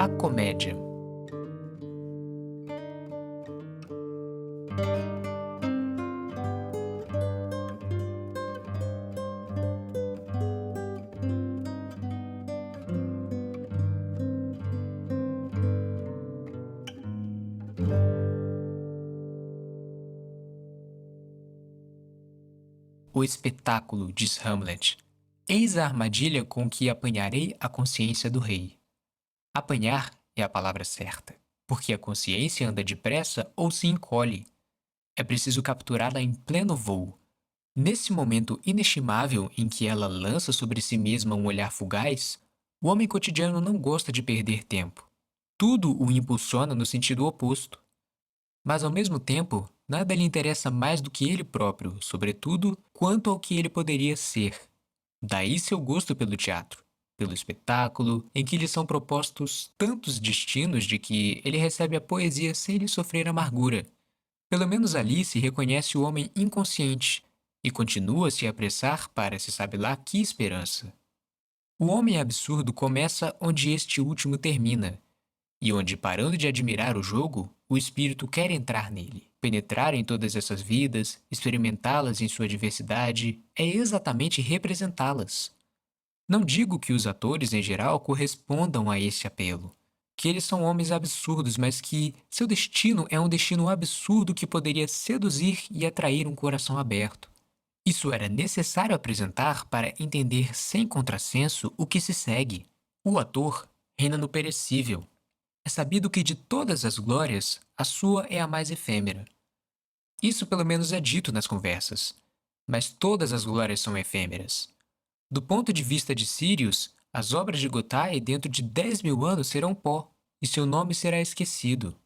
A comédia. O espetáculo, diz Hamlet. Eis a armadilha com que apanharei a consciência do rei. Apanhar é a palavra certa, porque a consciência anda depressa ou se encolhe. É preciso capturá-la em pleno voo. Nesse momento inestimável em que ela lança sobre si mesma um olhar fugaz, o homem cotidiano não gosta de perder tempo. Tudo o impulsiona no sentido oposto. Mas ao mesmo tempo, nada lhe interessa mais do que ele próprio, sobretudo quanto ao que ele poderia ser. Daí seu gosto pelo teatro, pelo espetáculo, em que lhe são propostos tantos destinos de que ele recebe a poesia sem lhe sofrer amargura. Pelo menos ali se reconhece o homem inconsciente e continua a se apressar para se sabe lá que esperança. O homem absurdo começa onde este último termina, e onde, parando de admirar o jogo, o espírito quer entrar nele, penetrar em todas essas vidas, experimentá-las em sua diversidade, é exatamente representá-las. Não digo que os atores, em geral, correspondam a esse apelo, que eles são homens absurdos, mas que seu destino é um destino absurdo que poderia seduzir e atrair um coração aberto. Isso era necessário apresentar para entender sem contrassenso o que se segue. O ator reina no perecível. É sabido que de todas as glórias, a sua é a mais efêmera. Isso pelo menos é dito nas conversas. Mas todas as glórias são efêmeras. Do ponto de vista de Sirius, as obras de Gotthard dentro de 10.000 anos serão pó, e seu nome será esquecido.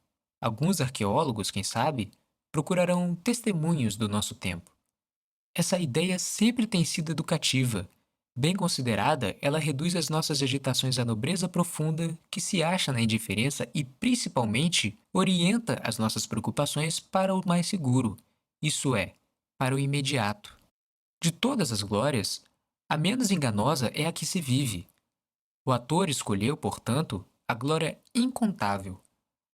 Alguns arqueólogos, quem sabe, procurarão testemunhos do nosso tempo. Essa ideia sempre tem sido educativa. Bem considerada, ela reduz as nossas agitações à nobreza profunda que se acha na indiferença e, principalmente, orienta as nossas preocupações para o mais seguro, isso é, para o imediato. De todas as glórias, a menos enganosa é a que se vive. O ator escolheu, portanto, a glória incontável,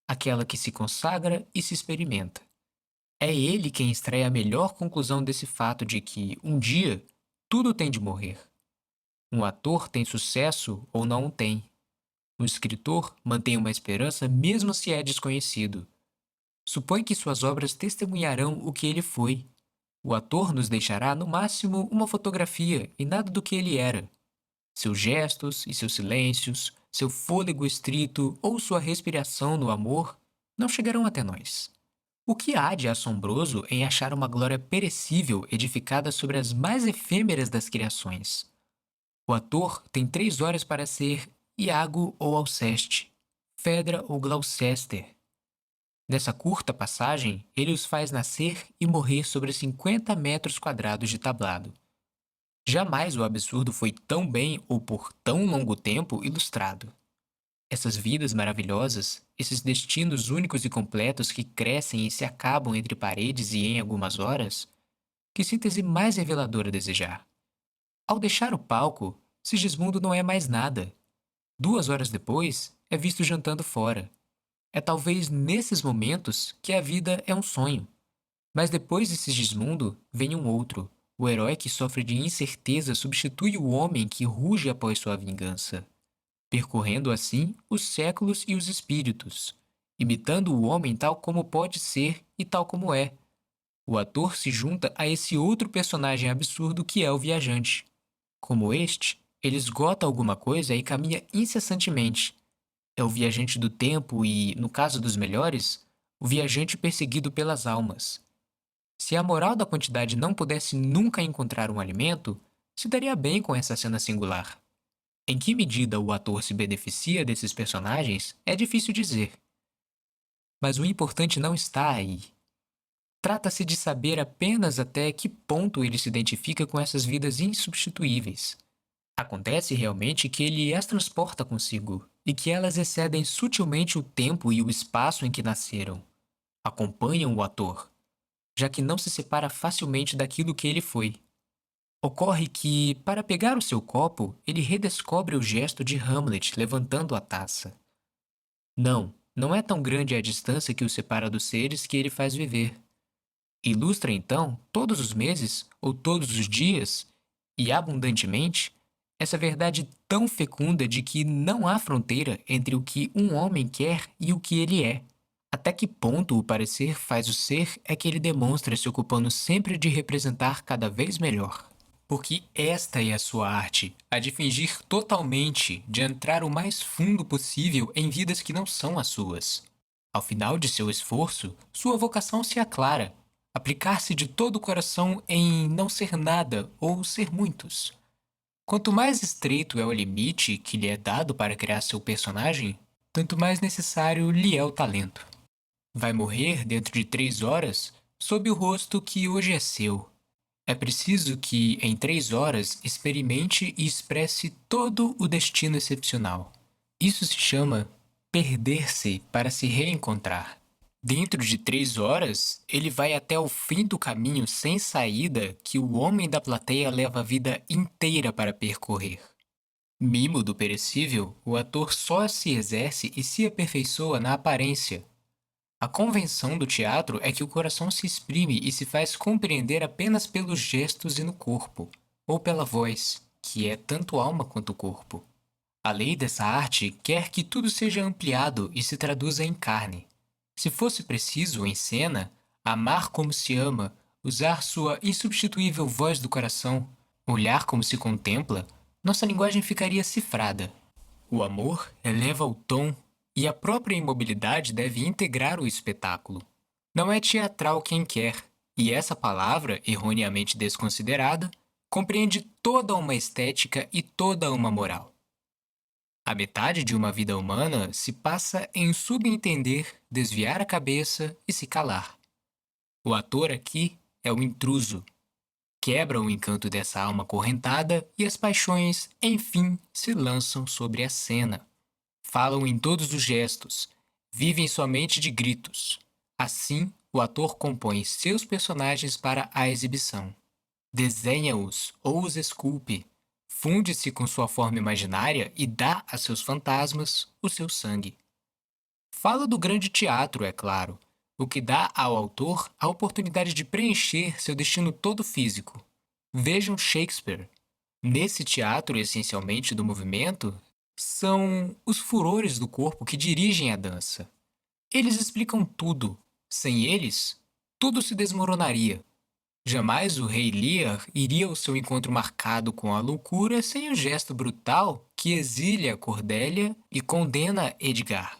aquela que se consagra e se experimenta. É ele quem extrai a melhor conclusão desse fato de que, um dia, tudo tem de morrer. Um ator tem sucesso ou não o tem. Um escritor mantém uma esperança mesmo se é desconhecido. Supõe que suas obras testemunharão o que ele foi. O ator nos deixará, no máximo, uma fotografia e nada do que ele era. Seus gestos e seus silêncios, seu fôlego estrito ou sua respiração no amor não chegarão até nós. O que há de assombroso em achar uma glória perecível edificada sobre as mais efêmeras das criações? O ator tem 3 horas para ser Iago ou Alceste, Fedra ou Gloucester. Nessa curta passagem, ele os faz nascer e morrer sobre 50 metros quadrados de tablado. Jamais o absurdo foi tão bem ou por tão longo tempo ilustrado. Essas vidas maravilhosas, esses destinos únicos e completos que crescem e se acabam entre paredes e em algumas horas, que síntese mais reveladora desejar. Ao deixar o palco, Sigismundo não é mais nada. 2 horas depois, é visto jantando fora. É talvez nesses momentos que a vida é um sonho. Mas depois de Sigismundo, vem um outro. O herói que sofre de incerteza substitui o homem que ruge após sua vingança, percorrendo assim os séculos e os espíritos, imitando o homem tal como pode ser e tal como é. O ator se junta a esse outro personagem absurdo que é o viajante. Como este, ele esgota alguma coisa e caminha incessantemente. É o viajante do tempo e, no caso dos melhores, o viajante perseguido pelas almas. Se a moral da quantidade não pudesse nunca encontrar um alimento, se daria bem com essa cena singular. Em que medida o ator se beneficia desses personagens é difícil dizer. Mas o importante não está aí. Trata-se de saber apenas até que ponto ele se identifica com essas vidas insubstituíveis. Acontece realmente que ele as transporta consigo, e que elas excedem sutilmente o tempo e o espaço em que nasceram. Acompanham o ator, já que não se separa facilmente daquilo que ele foi. Ocorre que, para pegar o seu copo, ele redescobre o gesto de Hamlet levantando a taça. Não, não é tão grande a distância que o separa dos seres que ele faz viver. Ilustra então, todos os meses, ou todos os dias, e abundantemente, essa verdade tão fecunda de que não há fronteira entre o que um homem quer e o que ele é. Até que ponto o parecer faz o ser é que ele demonstra se ocupando sempre de representar cada vez melhor. Porque esta é a sua arte, a de fingir totalmente, de entrar o mais fundo possível em vidas que não são as suas. Ao final de seu esforço, sua vocação se aclara, aplicar-se de todo o coração em não ser nada ou ser muitos. Quanto mais estreito é o limite que lhe é dado para criar seu personagem, tanto mais necessário lhe é o talento. Vai morrer dentro de 3 horas sob o rosto que hoje é seu. É preciso que, em 3 horas, experimente e expresse todo o destino excepcional. Isso se chama perder-se para se reencontrar. Dentro de 3 horas, ele vai até o fim do caminho sem saída que o homem da plateia leva a vida inteira para percorrer. Mimo do perecível, o ator só se exerce e se aperfeiçoa na aparência. A convenção do teatro é que o coração se exprime e se faz compreender apenas pelos gestos e no corpo, ou pela voz, que é tanto alma quanto corpo. A lei dessa arte quer que tudo seja ampliado e se traduza em carne. Se fosse preciso, em cena, amar como se ama, usar sua insubstituível voz do coração, olhar como se contempla, nossa linguagem ficaria cifrada. O amor eleva o tom e a própria imobilidade deve integrar o espetáculo. Não é teatral quem quer, e essa palavra, erroneamente desconsiderada, compreende toda uma estética e toda uma moral. A metade de uma vida humana se passa em subentender, desviar a cabeça e se calar. O ator aqui é o intruso. Quebra o encanto dessa alma acorrentada e as paixões, enfim, se lançam sobre a cena. Falam em todos os gestos, vivem somente de gritos. Assim, o ator compõe seus personagens para a exibição. Desenha-os ou os esculpe, funde-se com sua forma imaginária e dá a seus fantasmas o seu sangue. Fala do grande teatro, é claro, o que dá ao autor a oportunidade de preencher seu destino todo físico. Vejam Shakespeare. Nesse teatro essencialmente do movimento, são os furores do corpo que dirigem a dança. Eles explicam tudo. Sem eles, tudo se desmoronaria. Jamais o rei Lear iria ao seu encontro marcado com a loucura sem o gesto brutal que exilia Cordélia e condena Edgar.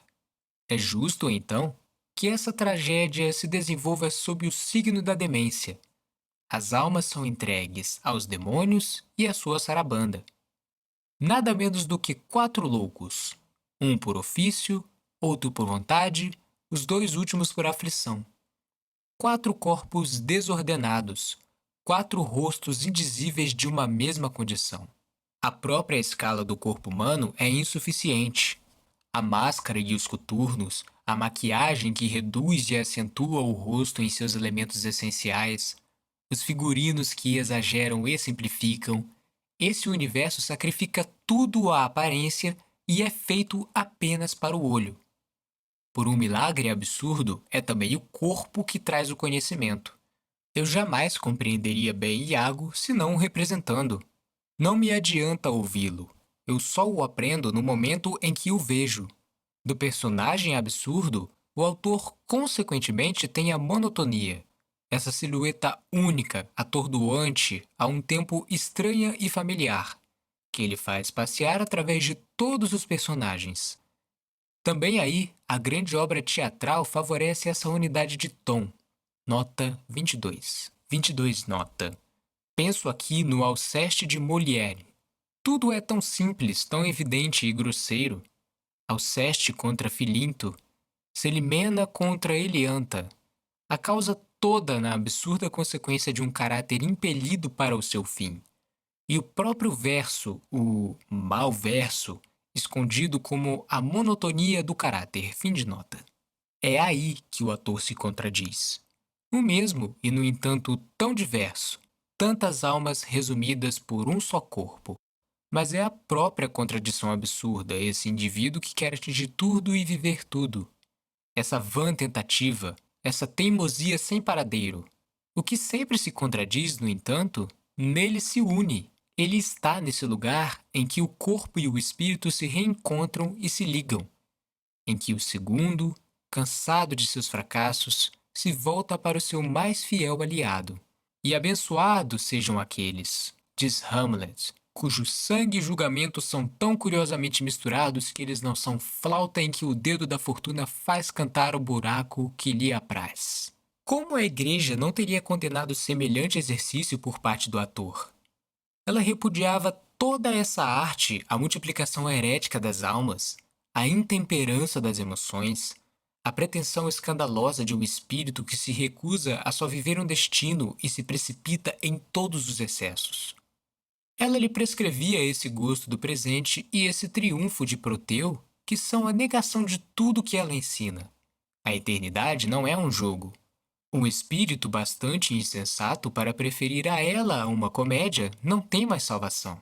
É justo, então, que essa tragédia se desenvolva sob o signo da demência. As almas são entregues aos demônios e à sua sarabanda. Nada menos do que 4 loucos, um por ofício, outro por vontade, os 2 últimos por aflição. 4 corpos desordenados, 4 rostos indizíveis de uma mesma condição. A própria escala do corpo humano é insuficiente. A máscara e os coturnos, a maquiagem que reduz e acentua o rosto em seus elementos essenciais, os figurinos que exageram e simplificam, esse universo sacrifica tudo à aparência e é feito apenas para o olho. Por um milagre absurdo, é também o corpo que traz o conhecimento. Eu jamais compreenderia bem Iago se não o representando. Não me adianta ouvi-lo. Eu só o aprendo no momento em que o vejo. Do personagem absurdo, o autor consequentemente tem a monotonia, essa silhueta única, atordoante, a um tempo estranha e familiar, que ele faz passear através de todos os personagens. Também aí, a grande obra teatral favorece essa unidade de tom. Nota 22. 22 nota. Penso aqui no Alceste de Molière. Tudo é tão simples, tão evidente e grosseiro. Alceste contra Filinto, Celimena contra Elianta. A causa toda na absurda consequência de um caráter impelido para o seu fim. E o próprio verso, o mau verso, escondido como a monotonia do caráter. Fim de nota. É aí que o ator se contradiz. O mesmo, e no entanto tão diverso, tantas almas resumidas por um só corpo. Mas é a própria contradição absurda, esse indivíduo que quer atingir tudo e viver tudo. Essa vã tentativa, essa teimosia sem paradeiro. O que sempre se contradiz, no entanto, nele se une. Ele está nesse lugar em que o corpo e o espírito se reencontram e se ligam, em que o segundo, cansado de seus fracassos, se volta para o seu mais fiel aliado. E abençoados sejam aqueles, diz Hamlet, cujo sangue e julgamento são tão curiosamente misturados que eles não são flauta em que o dedo da fortuna faz cantar o buraco que lhe apraz. Como a igreja não teria condenado semelhante exercício por parte do ator? Ela repudiava toda essa arte, a multiplicação herética das almas, a intemperança das emoções, a pretensão escandalosa de um espírito que se recusa a só viver um destino e se precipita em todos os excessos. Ela lhe prescrevia esse gosto do presente e esse triunfo de Proteu, que são a negação de tudo que ela ensina. A eternidade não é um jogo. Um espírito bastante insensato para preferir a ela uma comédia não tem mais salvação.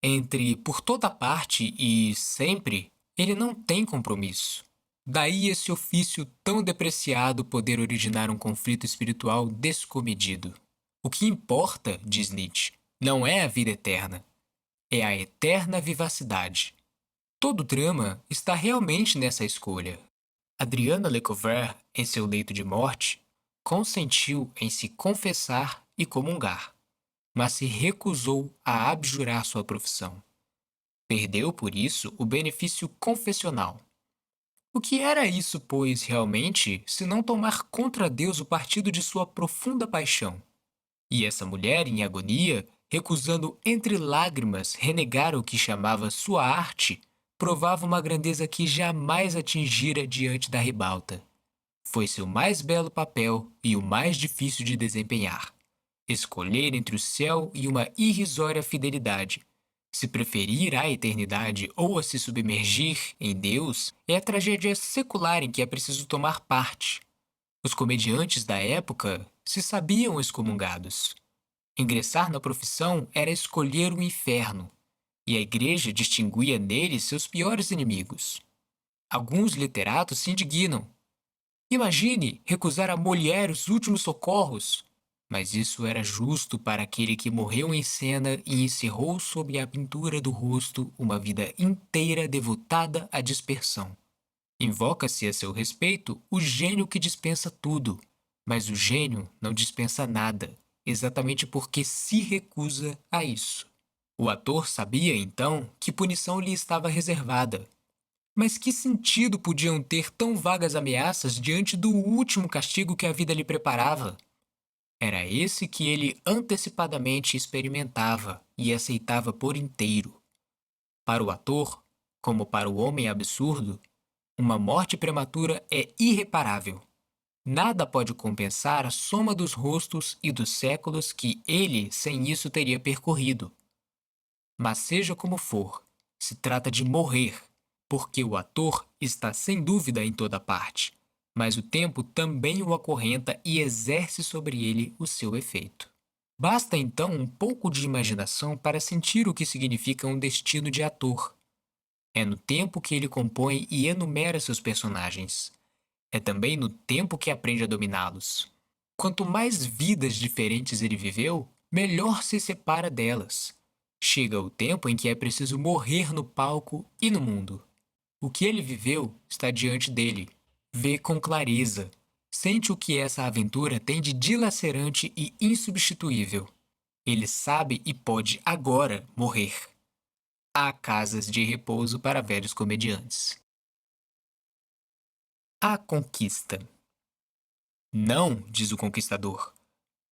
Entre por toda parte e sempre, ele não tem compromisso. Daí esse ofício tão depreciado poder originar um conflito espiritual descomedido. O que importa, diz Nietzsche, não é a vida eterna, é a eterna vivacidade. Todo drama está realmente nessa escolha. Adriana Lecouvreur, em seu leito de morte, consentiu em se confessar e comungar, mas se recusou a abjurar sua profissão. Perdeu, por isso, o benefício confessional. O que era isso, pois, realmente, se não tomar contra Deus o partido de sua profunda paixão? E essa mulher, em agonia, recusando entre lágrimas renegar o que chamava sua arte, provava uma grandeza que jamais atingira diante da ribalta. Foi seu mais belo papel e o mais difícil de desempenhar. Escolher entre o céu e uma irrisória fidelidade. Se preferir a eternidade ou a se submergir em Deus, é a tragédia secular em que é preciso tomar parte. Os comediantes da época se sabiam excomungados. Ingressar na profissão era escolher o inferno, e a igreja distinguia nele seus piores inimigos. Alguns literatos se indignam. Imagine recusar a Molière os últimos socorros. Mas isso era justo para aquele que morreu em cena e encerrou sob a pintura do rosto uma vida inteira devotada à dispersão. Invoca-se a seu respeito o gênio que dispensa tudo, mas o gênio não dispensa nada, exatamente porque se recusa a isso. O ator sabia, então, que punição lhe estava reservada. Mas que sentido podiam ter tão vagas ameaças diante do último castigo que a vida lhe preparava? Era esse que ele antecipadamente experimentava e aceitava por inteiro. Para o ator, como para o homem absurdo, uma morte prematura é irreparável. Nada pode compensar a soma dos rostos e dos séculos que ele, sem isso, teria percorrido. Mas seja como for, se trata de morrer, porque o ator está sem dúvida em toda parte, mas o tempo também o acorrenta e exerce sobre ele o seu efeito. Basta então um pouco de imaginação para sentir o que significa um destino de ator. É no tempo que ele compõe e enumera seus personagens. É também no tempo que aprende a dominá-los. Quanto mais vidas diferentes ele viveu, melhor se separa delas. Chega o tempo em que é preciso morrer no palco e no mundo. O que ele viveu está diante dele. Vê com clareza. Sente o que essa aventura tem de dilacerante e insubstituível. Ele sabe e pode agora morrer. Há casas de repouso para velhos comediantes. A conquista. Não, diz o conquistador.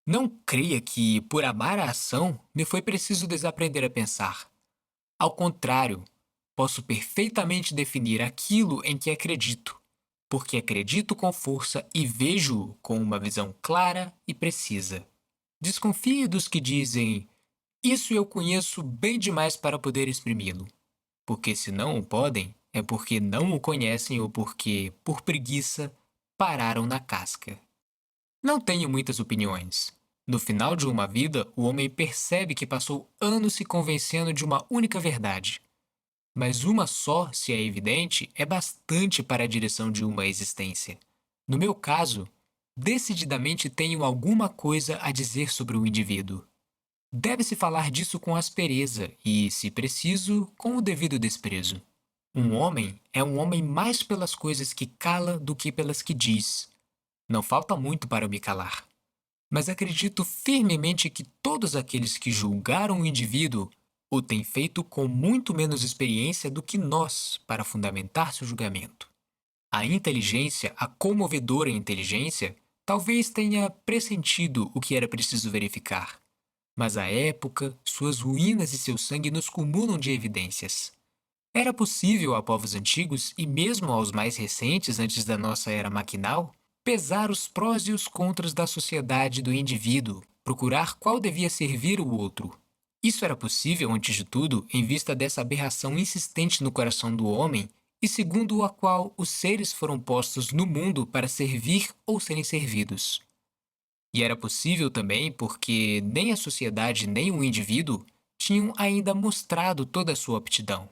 Não creia que, por amar a ação, me foi preciso desaprender a pensar. Ao contrário, posso perfeitamente definir aquilo em que acredito, porque acredito com força e vejo-o com uma visão clara e precisa. Desconfie dos que dizem: isso eu conheço bem demais para poder exprimi-lo. Porque se não o podem, é porque não o conhecem ou porque, por preguiça, pararam na casca. Não tenho muitas opiniões, No final de uma vida, o homem percebe que passou anos se convencendo de uma única verdade. Mas uma só, se é evidente, é bastante para a direção de uma existência. No meu caso, decididamente tenho alguma coisa a dizer sobre o indivíduo. Deve-se falar disso com aspereza e, se preciso, com o devido desprezo. Um homem é um homem mais pelas coisas que cala do que pelas que diz. Não falta muito para eu me calar. Mas acredito firmemente que todos aqueles que julgaram o indivíduo o têm feito com muito menos experiência do que nós para fundamentar seu julgamento. A inteligência, a comovedora inteligência, talvez tenha pressentido o que era preciso verificar. Mas a época, suas ruínas e seu sangue nos cumulam de evidências. Era possível a povos antigos, e mesmo aos mais recentes antes da nossa era maquinal, pesar os prós e os contras da sociedade e do indivíduo, procurar qual devia servir o outro. Isso era possível, antes de tudo, em vista dessa aberração insistente no coração do homem e segundo a qual os seres foram postos no mundo para servir ou serem servidos. E era possível também porque nem a sociedade nem o indivíduo tinham ainda mostrado toda a sua aptidão.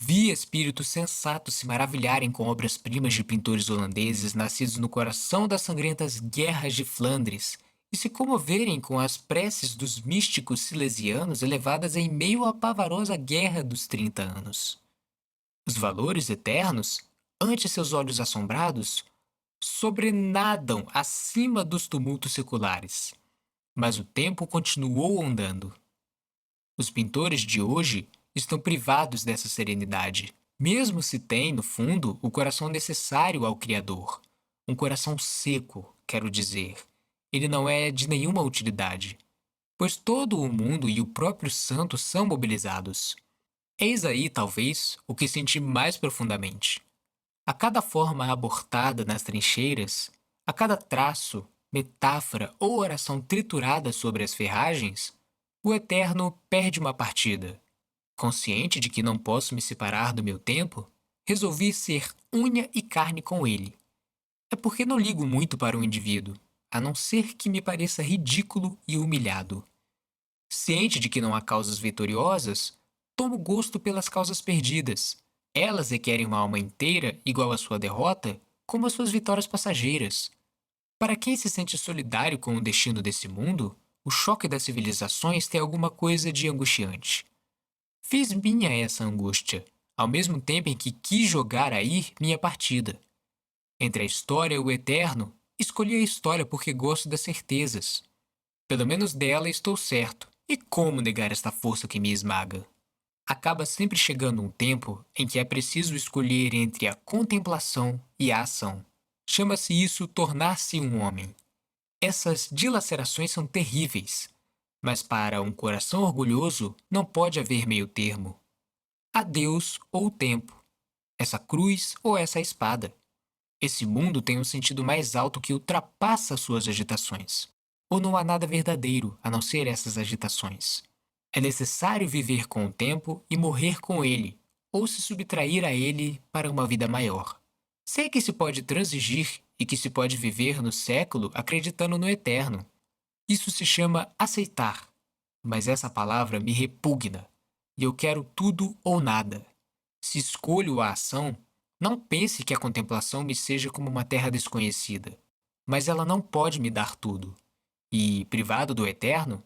Vi espíritos sensatos se maravilharem com obras-primas de pintores holandeses nascidos no coração das sangrentas guerras de Flandres e se comoverem com as preces dos místicos silesianos elevadas em meio à pavorosa guerra dos 30 anos. Os valores eternos, ante seus olhos assombrados, sobrenadam acima dos tumultos seculares. Mas o tempo continuou andando. Os pintores de hoje estão privados dessa serenidade, mesmo se têm, no fundo, o coração necessário ao Criador. Um coração seco, quero dizer. Ele não é de nenhuma utilidade, pois todo o mundo e o próprio santo são mobilizados. Eis aí, talvez, o que senti mais profundamente. A cada forma abortada nas trincheiras, a cada traço, metáfora ou oração triturada sobre as ferragens, o Eterno perde uma partida. Consciente de que não posso me separar do meu tempo, resolvi ser unha e carne com ele. É porque não ligo muito para o indivíduo, a não ser que me pareça ridículo e humilhado. Ciente de que não há causas vitoriosas, tomo gosto pelas causas perdidas. Elas requerem uma alma inteira igual à sua derrota, como as suas vitórias passageiras. Para quem se sente solidário com o destino desse mundo, o choque das civilizações tem alguma coisa de angustiante. Fiz minha essa angústia, ao mesmo tempo em que quis jogar aí minha partida. Entre a história e o eterno, escolhi a história porque gosto das certezas. Pelo menos dela estou certo. E como negar esta força que me esmaga? Acaba sempre chegando um tempo em que é preciso escolher entre a contemplação e a ação. Chama-se isso tornar-se um homem. Essas dilacerações são terríveis, mas para um coração orgulhoso não pode haver meio termo. A Deus ou o tempo, essa cruz ou essa espada. Esse mundo tem um sentido mais alto que ultrapassa suas agitações. Ou não há nada verdadeiro a não ser essas agitações. É necessário viver com o tempo e morrer com ele, ou se subtrair a ele para uma vida maior. Sei que se pode transigir e que se pode viver no século acreditando no eterno. Isso se chama aceitar, mas essa palavra me repugna, e eu quero tudo ou nada. Se escolho a ação, não pense que a contemplação me seja como uma terra desconhecida, mas ela não pode me dar tudo. E, privado do eterno,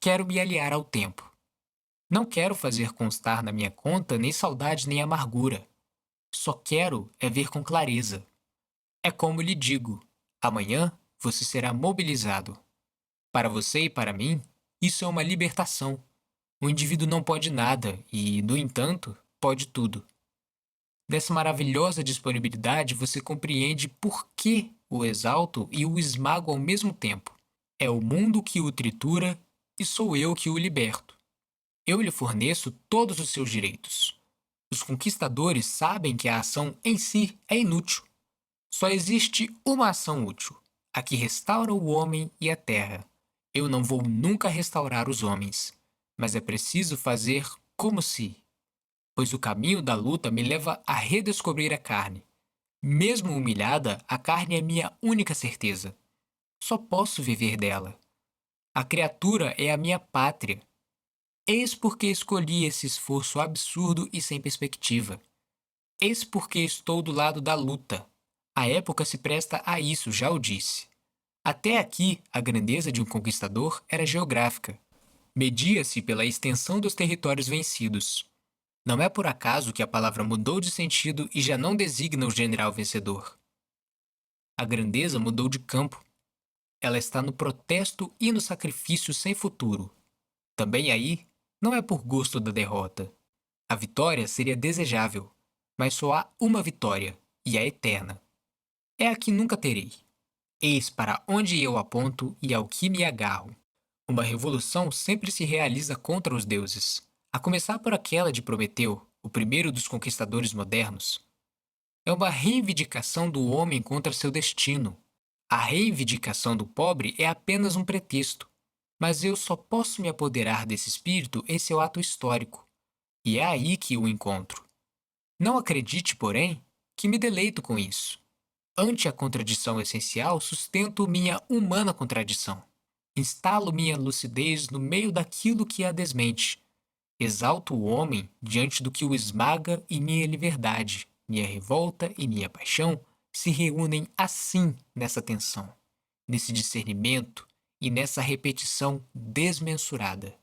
quero me aliar ao tempo. Não quero fazer constar na minha conta nem saudade nem amargura. Só quero é ver com clareza. É como lhe digo: amanhã você será mobilizado. Para você e para mim, isso é uma libertação. O indivíduo não pode nada e, no entanto, pode tudo. Dessa maravilhosa disponibilidade você compreende por que o exalto e o esmago ao mesmo tempo. É o mundo que o tritura e sou eu que o liberto. Eu lhe forneço todos os seus direitos. Os conquistadores sabem que a ação em si é inútil. Só existe uma ação útil, a que restaura o homem e a terra. Eu não vou nunca restaurar os homens, mas é preciso fazer como se, pois o caminho da luta me leva a redescobrir a carne. Mesmo humilhada, a carne é minha única certeza. Só posso viver dela. A criatura é a minha pátria. Eis porque escolhi esse esforço absurdo e sem perspectiva. Eis porque estou do lado da luta. A época se presta a isso, já o disse. Até aqui, a grandeza de um conquistador era geográfica. Media-se pela extensão dos territórios vencidos. Não é por acaso que a palavra mudou de sentido e já não designa o general vencedor. A grandeza mudou de campo. Ela está no protesto e no sacrifício sem futuro. Também aí, não é por gosto da derrota. A vitória seria desejável, mas só há uma vitória, e é eterna. É a que nunca terei. Eis para onde eu aponto e ao que me agarro. Uma revolução sempre se realiza contra os deuses, a começar por aquela de Prometeu, o primeiro dos conquistadores modernos. É uma reivindicação do homem contra seu destino. A reivindicação do pobre é apenas um pretexto, mas eu só posso me apoderar desse espírito em seu ato histórico, e é aí que o encontro. Não acredite, porém, que me deleito com isso. Ante a contradição essencial, sustento minha humana contradição. Instalo minha lucidez no meio daquilo que a desmente. Exalto o homem diante do que o esmaga e minha liberdade, minha revolta e minha paixão se reúnem assim nessa tensão, nesse discernimento e nessa repetição desmensurada.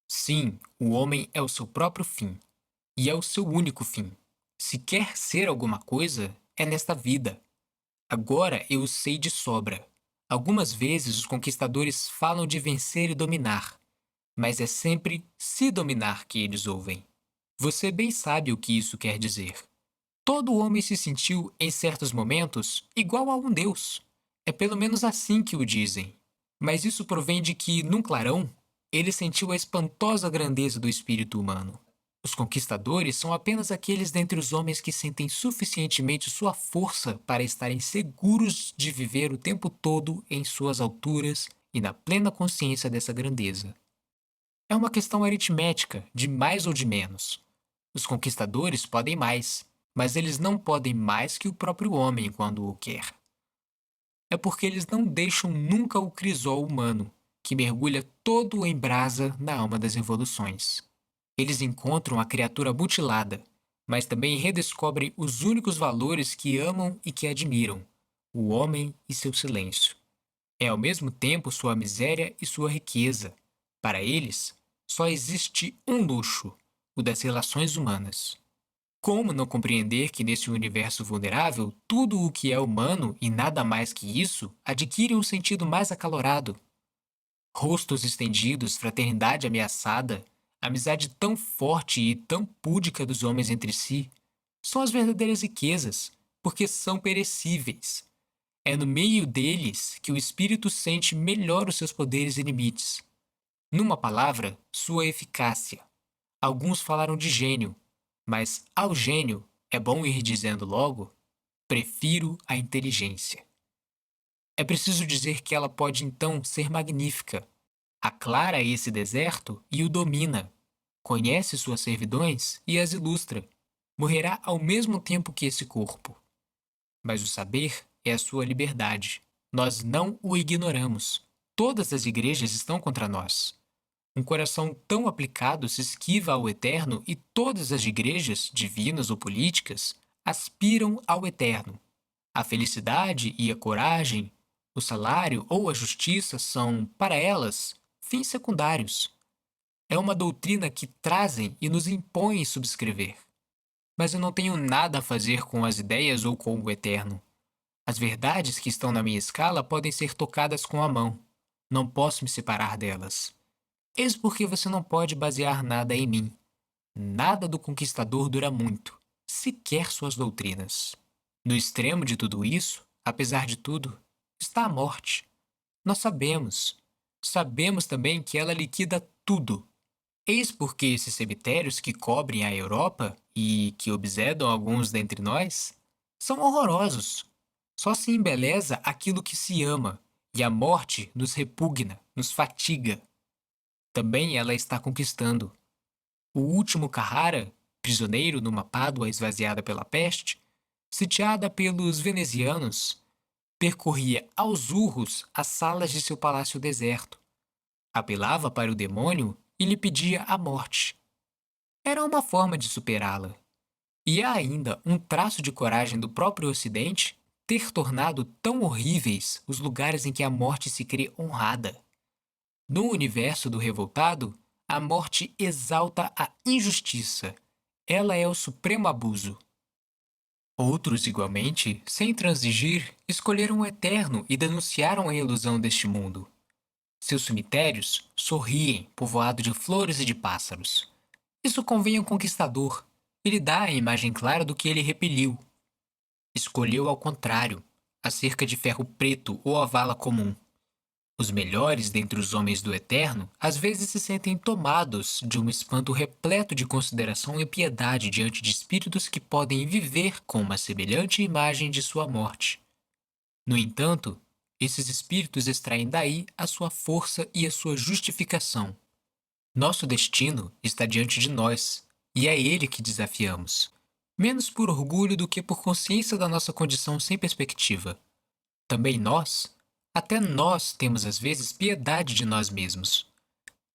Sim, o homem é o seu próprio fim, e é o seu único fim. Se quer ser alguma coisa, é nesta vida. Agora eu sei de sobra. Algumas vezes os conquistadores falam de vencer e dominar, mas é sempre se dominar que eles ouvem. Você bem sabe o que isso quer dizer. Todo homem se sentiu, em certos momentos, igual a um deus. É pelo menos assim que o dizem. Mas isso provém de que, num clarão, ele sentiu a espantosa grandeza do espírito humano. Os conquistadores são apenas aqueles dentre os homens que sentem suficientemente sua força para estarem seguros de viver o tempo todo em suas alturas e na plena consciência dessa grandeza. É uma questão aritmética, de mais ou de menos. Os conquistadores podem mais, mas eles não podem mais que o próprio homem quando o quer. É porque eles não deixam nunca o crisol humano, que mergulha todo em brasa na alma das revoluções. Eles encontram a criatura mutilada, mas também redescobrem os únicos valores que amam e que admiram: o homem e seu silêncio. É ao mesmo tempo sua miséria e sua riqueza. Para eles, só existe um luxo, o das relações humanas. Como não compreender que nesse universo vulnerável, tudo o que é humano e nada mais que isso adquire um sentido mais acalorado? Rostos estendidos, fraternidade ameaçada, amizade tão forte e tão púdica dos homens entre si, são as verdadeiras riquezas, porque são perecíveis. É no meio deles que o espírito sente melhor os seus poderes e limites. Numa palavra, sua eficácia. Alguns falaram de gênio, mas ao gênio, é bom ir dizendo logo, prefiro a inteligência. É preciso dizer que ela pode então ser magnífica. Aclara esse deserto e o domina. Conhece suas servidões e as ilustra. Morrerá ao mesmo tempo que esse corpo. Mas o saber é a sua liberdade. Nós não o ignoramos. Todas as igrejas estão contra nós. Um coração tão aplicado se esquiva ao eterno e todas as igrejas, divinas ou políticas, aspiram ao eterno. A felicidade e a coragem, o salário ou a justiça são, para elas, fins secundários. É uma doutrina que trazem e nos impõem subscrever. Mas eu não tenho nada a fazer com as ideias ou com o eterno. As verdades que estão na minha escala podem ser tocadas com a mão. Não posso me separar delas. Eis porque você não pode basear nada em mim. Nada do conquistador dura muito, sequer suas doutrinas. No extremo de tudo isso, apesar de tudo, está a morte. Nós sabemos. Sabemos também que ela liquida tudo. Eis porque esses cemitérios que cobrem a Europa e que obsedam alguns dentre nós são horrorosos. Só se embeleza aquilo que se ama, e a morte nos repugna, nos fatiga. Também ela está conquistando. O último Carrara, prisioneiro numa Pádua esvaziada pela peste, sitiada pelos venezianos, percorria aos urros as salas de seu palácio deserto. apelava para o demônio e lhe pedia a morte. Era uma forma de superá-la. E há ainda um traço de coragem do próprio Ocidente ter tornado tão horríveis os lugares em que a morte se crê honrada. No universo do revoltado, a morte exalta a injustiça. Ela é o supremo abuso. Outros, igualmente, sem transigir, escolheram o eterno e denunciaram a ilusão deste mundo. Seus cemitérios sorriem, povoado de flores e de pássaros. Isso convém ao conquistador. Ele dá a imagem clara do que ele repeliu. Escolheu ao contrário, a cerca de ferro preto ou a vala comum. Os melhores dentre os homens do Eterno às vezes se sentem tomados de um espanto repleto de consideração e piedade diante de espíritos que podem viver com uma semelhante imagem de sua morte. No entanto, esses espíritos extraem daí a sua força e a sua justificação. Nosso destino está diante de nós, e é ele que desafiamos, menos por orgulho do que por consciência da nossa condição sem perspectiva. Também nós, até nós temos às vezes piedade de nós mesmos.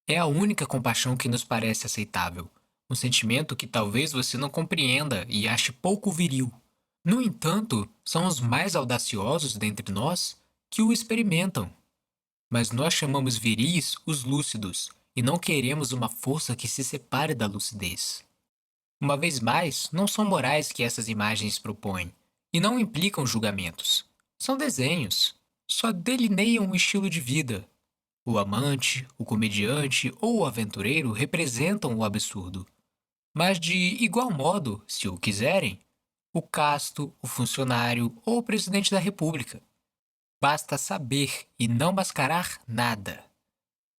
É a única compaixão que nos parece aceitável, um sentimento que talvez você não compreenda e ache pouco viril. No entanto, são os mais audaciosos dentre nós que o experimentam. Mas nós chamamos viris os lúcidos, e não queremos uma força que se separe da lucidez. Uma vez mais, não são morais que essas imagens propõem, e não implicam julgamentos. São desenhos. Só delineiam um estilo de vida. O amante, o comediante ou o aventureiro representam o absurdo. Mas de igual modo, se o quiserem, o casto, o funcionário ou o presidente da República. Basta saber e não mascarar nada.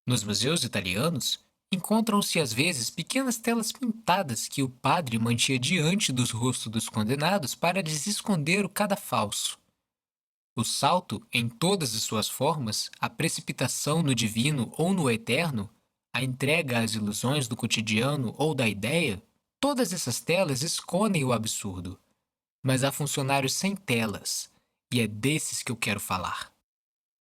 Nos museus italianos, encontram-se às vezes pequenas telas pintadas que o padre mantinha diante dos rostos dos condenados para lhes esconder o cadafalso. O salto, em todas as suas formas, a precipitação no divino ou no eterno, a entrega às ilusões do cotidiano ou da ideia, todas essas telas escondem o absurdo. Mas há funcionários sem telas, e é desses que eu quero falar.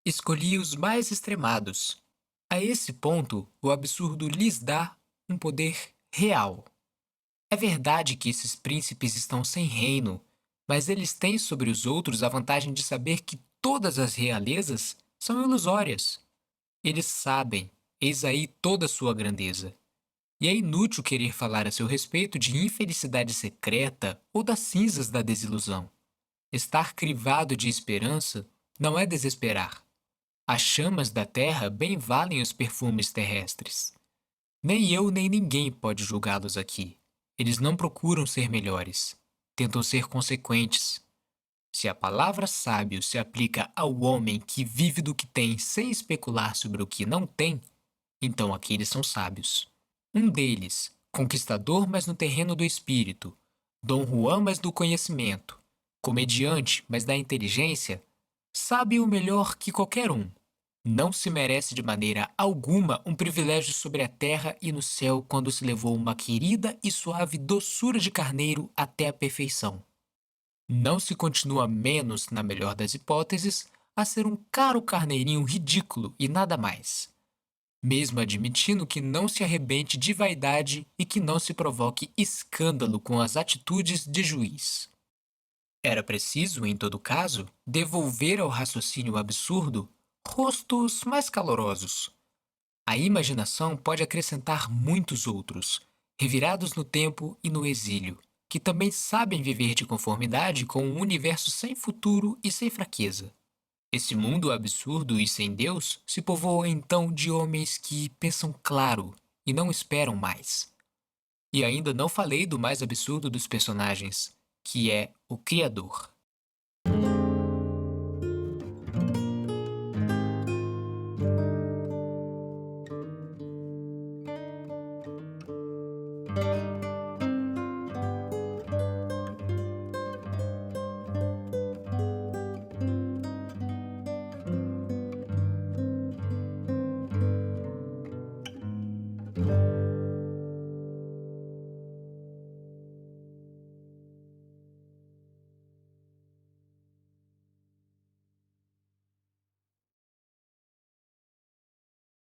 Escolhi os mais extremados. A esse ponto, o absurdo lhes dá um poder real. É verdade que esses príncipes estão sem reino, mas eles têm sobre os outros a vantagem de saber que todas as realezas são ilusórias. Eles sabem, eis aí toda a sua grandeza. E é inútil querer falar a seu respeito de infelicidade secreta ou das cinzas da desilusão. Estar crivado de esperança não é desesperar. As chamas da terra bem valem os perfumes terrestres. Nem eu nem ninguém pode julgá-los aqui. Eles não procuram ser melhores. Tentam ser consequentes. Se a palavra sábio se aplica ao homem que vive do que tem sem especular sobre o que não tem, então aqueles são sábios. Um deles, conquistador mas no terreno do espírito, Dom Juan mas do conhecimento, comediante mas da inteligência, sabe o melhor que qualquer um. Não se merece de maneira alguma um privilégio sobre a terra e no céu quando se levou uma querida e suave doçura de carneiro até a perfeição. Não se continua menos, na melhor das hipóteses, a ser um caro carneirinho ridículo e nada mais. Mesmo admitindo que não se arrebente de vaidade e que não se provoque escândalo com as atitudes de juiz. Era preciso, em todo caso, devolver ao raciocínio absurdo rostos mais calorosos. A imaginação pode acrescentar muitos outros, revirados no tempo e no exílio, que também sabem viver de conformidade com um universo sem futuro e sem fraqueza. Esse mundo absurdo e sem Deus se povoa então de homens que pensam claro e não esperam mais. E ainda não falei do mais absurdo dos personagens, que é o Criador.